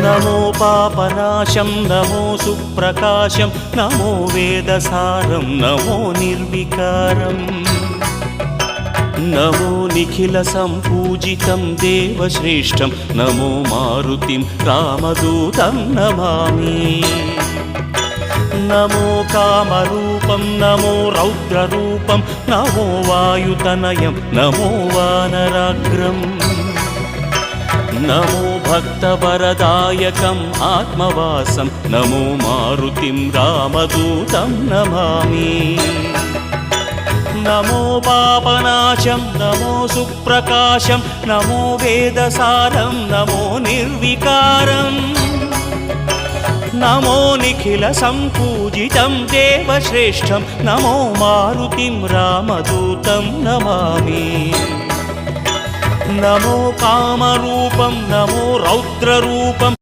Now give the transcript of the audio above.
నమో Papanasam నమో సుప్రకాశం నమో వేదసారం నమో నిర్వికారం నమో Nikhila సంపూజితం దేవశ్రేష్టం నమో మారుతిం రామదూతం నమామి నమో కామరూపం నమో రౌద్రరూపం నమో వాయుతనయం నమో వానరాగ్రం నమో భక్తవరదాయకం ఆత్మవాసం నమో మారుతిం రామదూతం నమామి నమో Papanasam నమో సుప్రకాశం నమో వేదసారం నమో నిర్వికారం నమో Nikhila సంపూజితం దేవశ్రేష్టం నమో మారుతిం రామదూతం నమామి నమో కామరూపం నమో రౌద్రరూపం